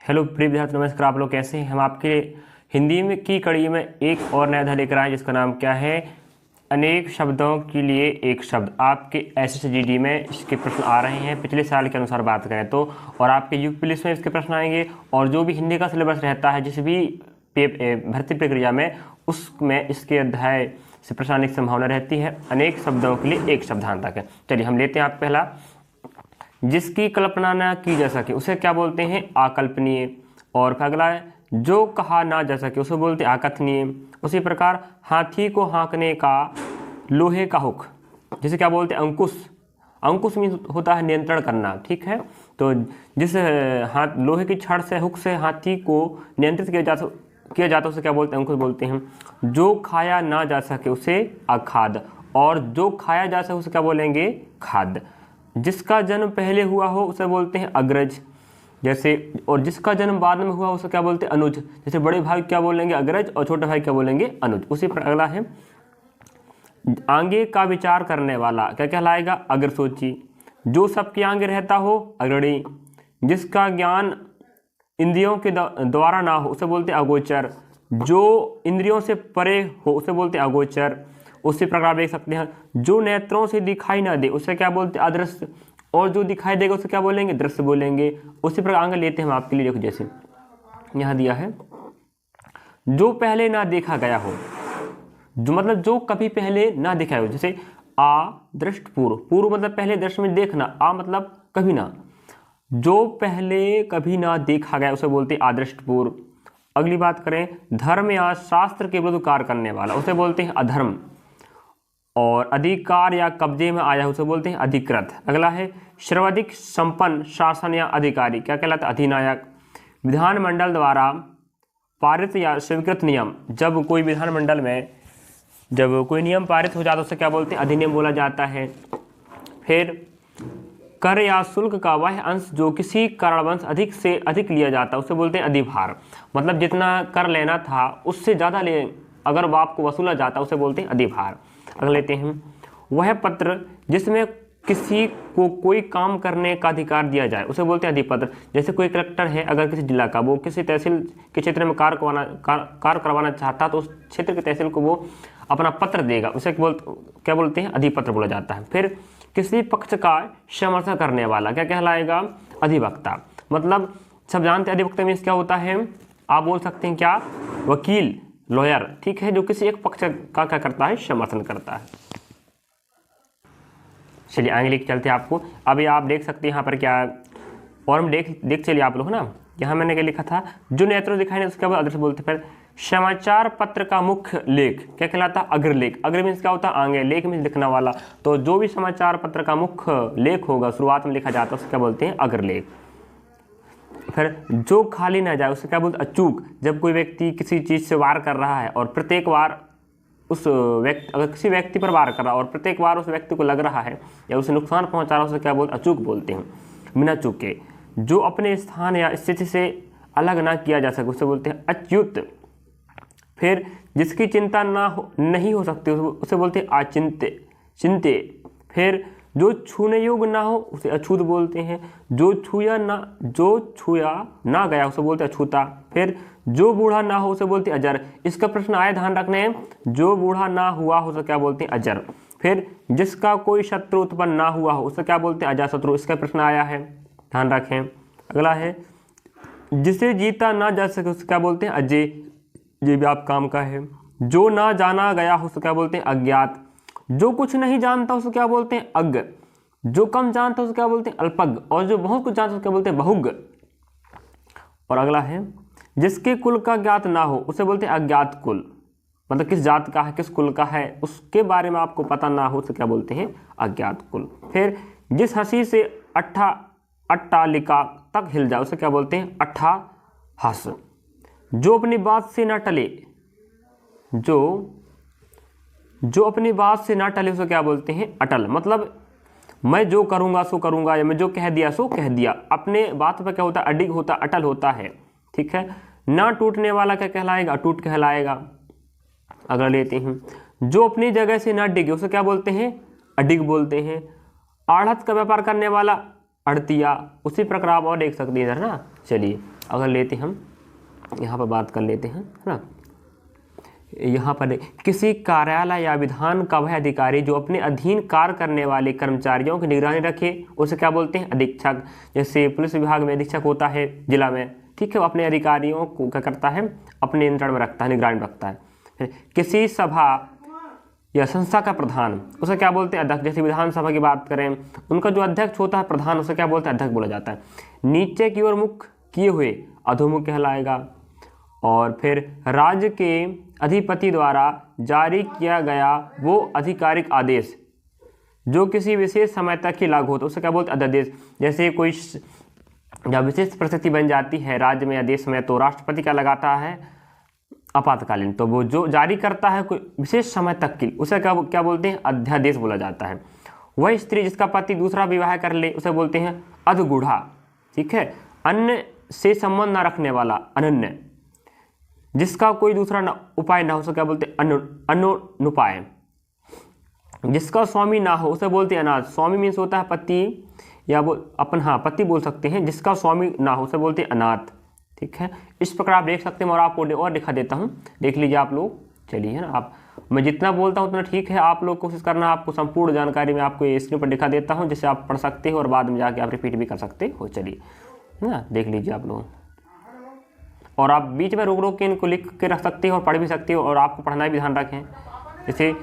Hello प्रिय विद्यार्थी, नमस्कार। आप लोग कैसे हैं? हम आपके हिंदी में की कड़ी में एक और नया अध्याय लेकर आए जिसका नाम क्या है, अनेक शब्दों के लिए एक शब्द। आपके SSGD में इसके प्रश्न आ रहे हैं पिछले साल के अनुसार बात करें तो, और आपके यूपी पुलिस में इसके प्रश्न आएंगे, और जो भी हिंदी का सिलेबस रहता है जिस भी भर्ती प्रक्रिया में, उसमें इसके अध्याय से प्रश्न आने की संभावना रहती है। अनेक शब्दों के लिए एक शब्दांतक है। चलिए हम लेते हैं आप पहला, जिसकी कल्पना न की जा सके उसे क्या बोलते हैं, अकल्पनीय। और अगला है, जो कहा ना जा सके उसे बोलते हैं अकथनीय। उसी प्रकार हाथी को हाँकने का लोहे का हुक, जिसे क्या बोलते हैं, अंकुश। अंकुश मीन होता है नियंत्रण करना, ठीक है। तो जिस हाथ लोहे की छड़ से, हुक से हाथी को नियंत्रित किया जाता है उसे क्या बोलते हैं, अंकुश बोलते हैं। जो खाया ना जा सके उसे अखाद्य, और जो खाया जा सके उसे क्या बोलेंगे, खाद्य। जिसका जन्म पहले हुआ हो उसे बोलते हैं अग्रज, जैसे, और जिसका जन्म बाद में हुआ उसे क्या बोलते हैं, अनुज। जैसे बड़े भाई क्या बोलेंगे, अग्रज, और छोटे भाई क्या बोलेंगे, अनुज। उसी पर अगला है, आगे का विचार करने वाला क्या कहलाएगा, अग्रसोची। जो सबके आगे रहता हो, अग्रणी। जिसका ज्ञान इंद्रियों के द्वारा ना हो उसे बोलते हैं अगोचर। जो इंद्रियों से परे हो उसे बोलते हैं अगोचर। उसी प्रकार देख सकते हैं, जो नेत्रों से दिखाई ना दे उसे क्या बोलते हैं, अदृश्य। और जो दिखाई देगा उसे क्या बोलेंगे, दृश्य बोलेंगे। उसी प्रकार आगे लेते हैं हम आपके लिए, देखो जैसे यहाँ दिया है, जो पहले ना देखा गया हो, जो मतलब जो कभी पहले ना देखा हो। जैसे अदृष्ट पूर्व, पूर्व मतलब पहले, दृश्य में देखना, आ मतलब कभी ना। जो पहले कभी ना देखा गया उसे बोलते हैं अदृष्ट पूर्व। अगली बात करें, धर्म या शास्त्र के विरुद्ध कार्य करने वाला उसे बोलते हैं अधर्म। और अधिकार या कब्जे में आया उसे बोलते हैं अधिकृत। अगला है, सर्वाधिक संपन्न शासन या अधिकारी क्या कहलाता है, अधिनायक। विधानमंडल द्वारा पारित या स्वीकृत नियम, जब कोई विधानमंडल में जब कोई नियम पारित हो जाता है उसे क्या बोलते हैं, अधिनियम बोला जाता है। फिर कर या शुल्क का वह अंश जो किसी कारणवश अधिक से अधिक लिया जाता है उसे बोलते हैं अधिभार। मतलब जितना कर लेना था उससे ज़्यादा ले अगर वो आपको वसूला जाता है उसे बोलते हैं अधिभार। अगले लेते हैं, वह पत्र जिसमें किसी को कोई काम करने का अधिकार दिया जाए उसे बोलते हैं अधिपत्र। जैसे कोई कलेक्टर है, अगर किसी जिला का, वो किसी तहसील के क्षेत्र में कार्य करवाना चाहता तो उस क्षेत्र के तहसील को वो अपना पत्र देगा, उसे क्या बोलते हैं, अधिपत्र बोला जाता है। फिर किसी पक्ष का समर्थन करने वाला क्या कहलाएगा, अधिवक्ता। मतलब सब जानते हैं अधिवक्ता मीन्स क्या होता है, आप बोल सकते हैं क्या, वकील, लॉयर, ठीक है, जो किसी एक पक्ष का क्या करता है, समर्थन करता है। चलिए आगे लेके चलते हैं आपको। अभी आप देख सकते हैं यहाँ पर क्या, और हम देख चलिए आप लोग ना, यहाँ मैंने क्या लिखा था, जो नेत्रों दिखाई नहीं उसके बाद अदृश्य बोलते। फिर समाचार पत्र का मुख्य लेख क्या कहलाता है, अग्रलेख। अग्र मीन्स क्या होता है, आगे, लेख मीन्स लिखना वाला। तो जो भी समाचार पत्र का मुख्य लेख होगा, शुरुआत में लिखा जाता है, उसको क्या बोलते हैं, अग्रलेख। फिर जो खाली ना जाए उसे क्या बोलते हैं, अचूक। जब कोई व्यक्ति किसी चीज़ से वार कर रहा है और प्रत्येक वार उस व्यक्ति, अगर किसी व्यक्ति पर वार कर रहा है और प्रत्येक वार उस व्यक्ति को लग रहा है या उसे नुकसान पहुंचा रहा है उसे क्या बोलते हैं, अचूक बोलते हैं, बिना चूके। जो अपने स्थान या स्थिति से अलग ना किया जा सके उसे बोलते हैं अच्युत। फिर जिसकी चिंता नहीं हो सकती उसे बोलते हैं अचिंत्य। फिर जो छूने योग्य ना हो उसे अछूत बोलते हैं। जो छूया ना गया उसे बोलते हैं अछूता। फिर जो बूढ़ा ना हो उसे बोलते हैं अजर। इसका प्रश्न आए, ध्यान रखने हैं, जो बूढ़ा ना हुआ हो उसे क्या बोलते हैं, अजर। फिर जिसका कोई शत्रु उत्पन्न ना हुआ हो उसे क्या बोलते हैं, अजाशत्रु। इसका प्रश्न आया है, ध्यान रखें। अगला है, जिसे जीता ना जा सके उसे क्या बोलते हैं, अजय। ये भी आप काम का है। जो ना जाना गया हो उसे क्या बोलते हैं, अज्ञात। जो कुछ नहीं जानता उसे क्या बोलते हैं, अज्ञ। जो कम जानता है उसे क्या बोलते हैं, अल्पज्ञ। और जो बहुत कुछ जानता है उसे क्या बोलते हैं, बहुज्ञ। और अगला है, जिसके कुल का ज्ञात ना हो उसे बोलते हैं अज्ञात कुल। मतलब किस जात का है, किस कुल का है, उसके बारे में आपको पता ना हो उसे क्या बोलते हैं, अज्ञात कुल। फिर जिस हंसी से अट्टालिका तक हिल जाए उसे क्या बोलते हैं, अट्ठाहास। जो अपनी बात से ना टले, जो अपनी बात से ना टले उसे क्या बोलते हैं, अटल। मतलब मैं जो करूँगा सो करूँगा, या मैं जो कह दिया सो कह दिया। अपने बात पर क्या होता है, अडिग होता, अटल होता है, ठीक है। ना टूटने वाला क्या कहलाएगा, अटूट कहलाएगा। अगर लेते हैं, जो अपनी जगह से ना डिगे उसे क्या बोलते हैं, अडिग बोलते हैं। आढ़त का व्यापार करने वाला, अड़तिया। उसी प्रकार आप और देख सकते हैं इधर ना। चलिए अगर लेते हम यहाँ पर बात कर लेते हैं, है ना, यहाँ पर किसी कार्यालय या विधान का वह अधिकारी जो अपने अधीन कार्य करने वाले कर्मचारियों की निगरानी रखे उसे क्या बोलते हैं? अधीक्षक। जैसे पुलिस विभाग में अधीक्षक होता है जिला में, ठीक है, वो अपने अधिकारियों को क्या करता है? अपने नियंत्रण में रखता है, निगरानी रखता है। किसी सभा या संस्था का प्रधान उसे क्या बोलते हैं? अध्यक्ष। जैसे विधानसभा की बात करें, उनका जो अध्यक्ष होता है प्रधान, उसे क्या बोलते हैं? अध्यक्ष बोला जाता है। नीचे की ओर मुख किए हुए अधोमुख कहलाएगा। और फिर राज्य के अधिपति द्वारा जारी किया गया वो आधिकारिक आदेश जो किसी विशेष समय तक ही लागू होता है उसे क्या बोलते हैं? अध्यादेश। जैसे कोई जब विशेष परिस्थिति बन जाती है राज्य में या देश में, तो राष्ट्रपति क्या लगाता है? आपातकालीन। तो वो जो जारी करता है कोई विशेष समय तक की, उसे क्या बोलते हैं? अध्यादेश बोला जाता है। वह स्त्री जिसका पति दूसरा विवाह कर ले उसे बोलते हैं अधगूढ़ा, ठीक है। अन्य से संबंध न रखने वाला अनन्य। जिसका कोई दूसरा उपाय ना हो उसे क्या बोलते हैं? अनुपाय। जिसका स्वामी ना हो उसे बोलते हैं अनाथ। स्वामी मीन्स होता है पति या वो अपन, हाँ, पति बोल सकते हैं। जिसका स्वामी ना हो उसे बोलते हैं अनाथ, ठीक है। इस प्रकार आप देख सकते हैं, और आपको और दिखा देता हूँ, देख लीजिए आप लोग। चलिए, है ना, आप, मैं जितना बोलता हूँ उतना ठीक है, आप लोग कोशिश करना आपको संपूर्ण जानकारी मैं आपको ये स्क्रीन पर दिखा देता हूँ, जिससे आप पढ़ सकते हो और बाद में जाके आप रिपीट भी कर सकते हो। चलिए, है ना, देख लीजिए आप लोग। और आप बीच में रोक रोक के इनको लिख के रख सकते हो और पढ़ भी सकते हो, और आपको पढ़ना भी ध्यान रखें। जैसे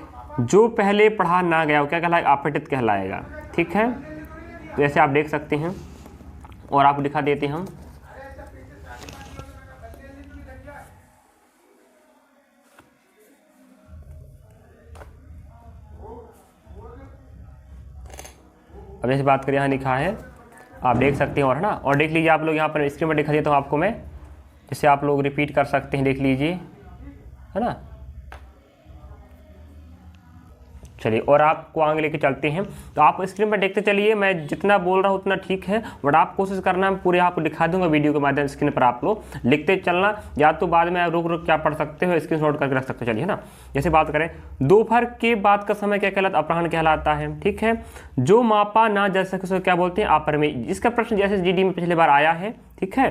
जो पहले पढ़ा ना गया वो क्या कहलाएगा? अपठित कहलाएगा, ठीक है। तो ऐसे आप देख सकते हैं, और आपको दिखा देते हैं हम। अब ऐसे बात करें, यहाँ लिखा है, आप देख सकते हैं, और है ना, और देख लीजिए आप लोग, यहाँ पर स्क्रीन पर दिखा देता हूँ आपको मैं, जिससे आप लोग रिपीट कर सकते हैं, देख लीजिए, है ना। चलिए, और आपको आगे लेके चलते हैं। तो आप स्क्रीन पर देखते चलिए, मैं जितना बोल रहा हूँ उतना ठीक है, बट आप कोशिश करना, मैं पूरे आपको दिखा दूंगा वीडियो के माध्यम से। स्क्रीन पर आप लोग लिखते चलना, या तो बाद में रुक रुक क्या पढ़ सकते हो, स्क्रीनशॉट करके रख सकते हो। चलिए, है ना। जैसे बात करें, दोपहर के बाद का समय क्या कहलाता? अपराह्न कहलाता है, ठीक है। जो मापा ना जा सके उसे क्या बोलते हैं? अपरिमेय। इसका प्रश्न जैसे जीडी में पिछली बार आया है, ठीक है।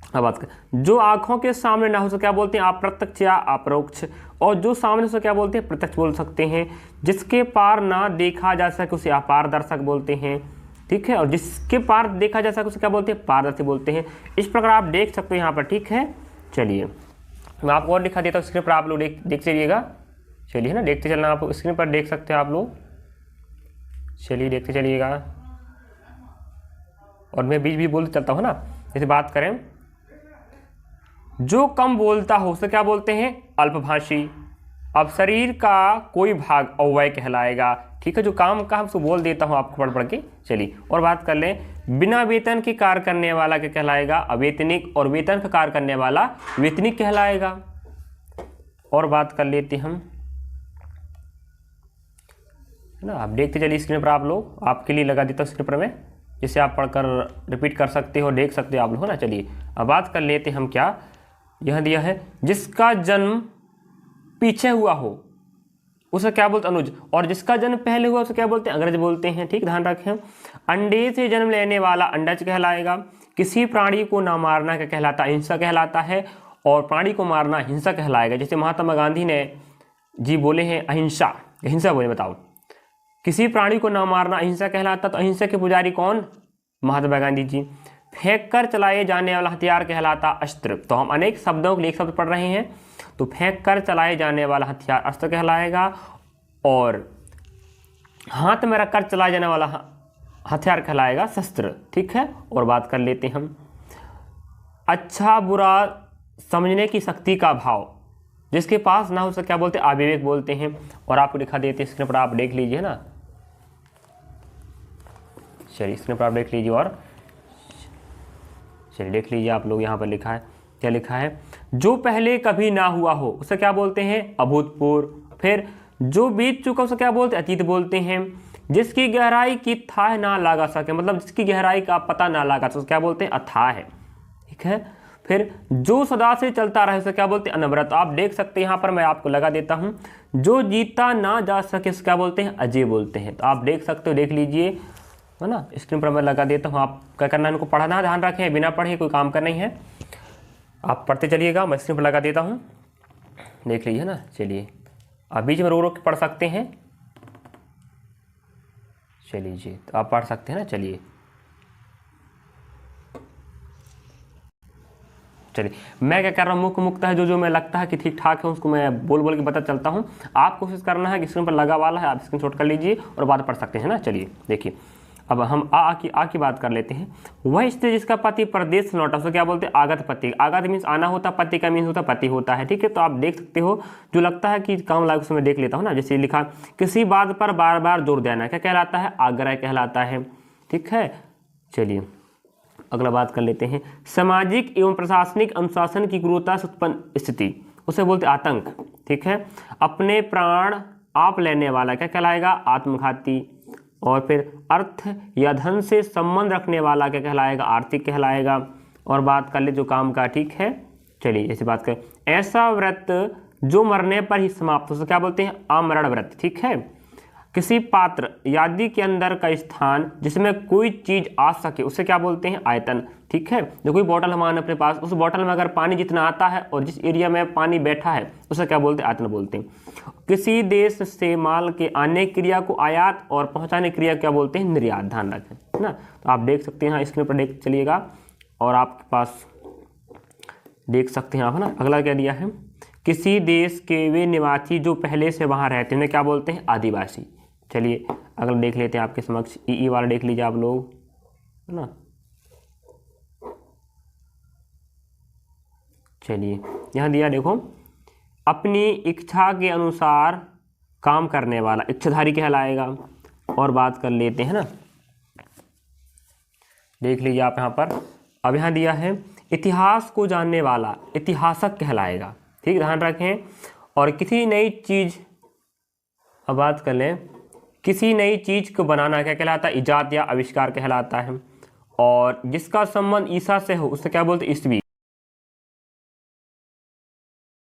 अब बात करें, जो आंखों के सामने ना हो उसे क्या बोलते हैं? अप्रत्यक्ष या अपरोक्ष। और जो सामने उसे क्या बोलते हैं? प्रत्यक्ष बोल सकते हैं। जिसके पार ना देखा जा सके उसे अपारदर्शक बोलते हैं, ठीक है। और जिसके पार देखा जा सके उसे क्या बोलते हैं? पारदर्शी बोलते हैं। इस प्रकार आप देख सकते हो यहाँ पर, ठीक है। चलिए, मैं आपको और दिखा देता हूँ स्क्रीन पर, आप लोग देख चलिएगा। चलिए, है ना, देखते चलना, आप स्क्रीन पर देख सकते हो आप लोग। चलिए, देखते चलिएगा, और मैं बीच भी बोलते चलता हूँ ना। जैसे बात करें, जो कम बोलता हो उसे क्या बोलते हैं? अल्पभाषी। अब शरीर का कोई भाग अव्यय कहलाएगा, ठीक है। जो काम का उसको बोल देता हूँ आपको पढ़ पढ़ के। चलिए, और बात कर लें, बिना वेतन के कार्य करने वाला क्या कहलाएगा? अवेतनिक। और वेतन का कार्य करने वाला वेतनिक कहलाएगा। और बात कर लेते हम, है ना, आप देखते चलिए स्क्रीन पर आप लोग, आपके लिए लगा देता हूँ स्क्रीन पर मैं, जिससे आप पढ़कर रिपीट कर सकते हो, देख सकते हो आप लोग, है ना। चलिए, अब बात कर लेते हम, क्या यह दिया है, जिसका जन्म पीछे हुआ हो उसे क्या बोलते हैं? अनुज। और जिसका जन्म पहले हुआ उसे क्या बोलते हैं? अंग्रेज बोलते हैं, ठीक, ध्यान रखें। अंडे से जन्म लेने वाला अंडज कहलाएगा। किसी प्राणी को ना मारना क्या कहलाता? अहिंसा कहलाता है। और प्राणी को मारना हिंसा कहलाएगा। जैसे महात्मा गांधी ने जी बोले हैं अहिंसा, हिंसा बोले, बताओ। किसी प्राणी को ना मारना अहिंसा कहलाता, तो अहिंसा के पुजारी कौन? महात्मा गांधी जी। फेंक कर चलाए जाने वाला हथियार कहलाता अस्त्र। तो हम अनेक शब्दों के लिए एक शब्द पढ़ रहे हैं, तो फेंक कर चलाए जाने वाला हथियार अस्त्र कहलाएगा। और हाथ में रखकर चलाए जाने वाला हथियार कहलाएगा शस्त्र, ठीक है। और बात कर लेते हैं हम, अच्छा बुरा समझने की शक्ति का भाव जिसके पास ना हो उसे क्या बोलते हैं? अविवेक बोलते हैं। और आपको दिखा देते हैं स्क्रीन पर, आप देख लीजिए ना। चलिए, स्क्रीन पर आप देख लीजिए, और चलिए देख लीजिए आप लोग, यहाँ पर लिखा है, क्या लिखा है? जो पहले कभी ना हुआ हो उसे क्या बोलते हैं? अभूतपूर्व। फिर जो बीत चुका उसे क्या बोलते हैं? अतीत बोलते हैं। जिसकी गहराई की थाह ना लगा सके, मतलब जिसकी गहराई का पता ना लगा तो उसे क्या बोलते हैं? अथाह है, ठीक है। फिर जो सदा से चलता रहे उसे क्या बोलते हैं? अनवरत। आप देख सकते हैं यहाँ पर, मैं आपको लगा देता हूँ, जो जीता ना जा सके उसे क्या बोलते हैं? अजय बोलते हैं। तो आप देख सकते हो, देख लीजिए, है ना। स्क्रीन पर मैं लगा देता हूँ, आप क्या करना है, इनको पढ़ना, ध्यान रखें, बिना पढ़े कोई काम करना ही है, आप पढ़ते चलिएगा। मैं स्क्रीन पर लगा देता हूँ, देख लीजिए ना। चलिए आप बीच में रो के पढ़ सकते हैं, चलिए जी, तो आप पढ़ सकते हैं ना। चलिए मैं क्या कर रहा हूँ, मुख्य मुक्त है जो मैं लगता है कि ठीक ठाक है उसको मैं बोल बोल के बता चलता हूँ। आप कोशिश करना है कि स्क्रीन पर लगा वाला है, आप स्क्रीनशॉट कर लीजिए और बात पढ़ सकते हैं ना। चलिए देखिए, अब हम आ की बात कर लेते हैं। वह स्त्री जिसका पति परदेश से लौटा, उसको क्या बोलते हैं, आगत पति। आगत मीन्स आना होता, पति का मीन्स होता पति होता है, ठीक है। तो आप देख सकते हो, जो लगता है कि काम लायक उसमें देख लेता हूँ ना। जैसे लिखा, किसी बात पर बार बार जोर देना, क्या कहलाता है, आग्रह कहलाता है, ठीक है। चलिए अगला बात कर लेते हैं। सामाजिक एवं प्रशासनिक अनुशासन की क्रूरता से उत्पन्न स्थिति, उसे बोलते आतंक, ठीक है। अपने प्राण आप लेने वाला क्या कहलाएगा, आत्मघाती। और फिर अर्थ या धन से संबंध रखने वाला क्या कहलाएगा, आर्थिक कहलाएगा। और बात कर ले जो काम का, ठीक है। चलिए ऐसी बात करें, ऐसा व्रत जो मरने पर ही समाप्त हो, उसे क्या बोलते हैं, आमरण व्रत, ठीक है। किसी पात्र यादि के अंदर का स्थान जिसमें कोई चीज आ सके, उसे क्या बोलते हैं, आयतन, ठीक है। जो कोई बोतल हमारे अपने पास, उस बोतल में अगर पानी जितना आता है और जिस एरिया में पानी बैठा है, उसे क्या बोलते हैं, आयतन बोलते हैं। किसी देश से माल के आने क्रिया को आयात और पहुंचाने क्रिया क्या बोलते हैं, निर्यात, ध्यान रखें, है ना। तो आप देख सकते हैं, स्क्रीन पर देख चलिएगा और आपके पास देख सकते हैं आप, है ना। अगला क्या दिया है, किसी देश के वे निवासी जो पहले से वहां रहते हैं, उन्हें क्या बोलते हैं, आदिवासी। चलिए अगला देख लेते हैं आपके समक्ष, ई वाला देख लीजिए आप लोग, है ना। चलिए यहाँ दिया देखो, अपनी इच्छा के अनुसार काम करने वाला इच्छाधारी कहलाएगा। और बात कर लेते हैं ना, देख लीजिए आप यहाँ पर, अब यहाँ दिया है इतिहास को जानने वाला इतिहासक कहलाएगा, ठीक, ध्यान रखें। और किसी नई चीज, अब बात कर लें, किसी नई चीज को बनाना क्या कहलाता है, इजाद या आविष्कार कहलाता है। और जिसका संबंध ईसा से हो, उसे क्या बोलते हैं, ईसवी।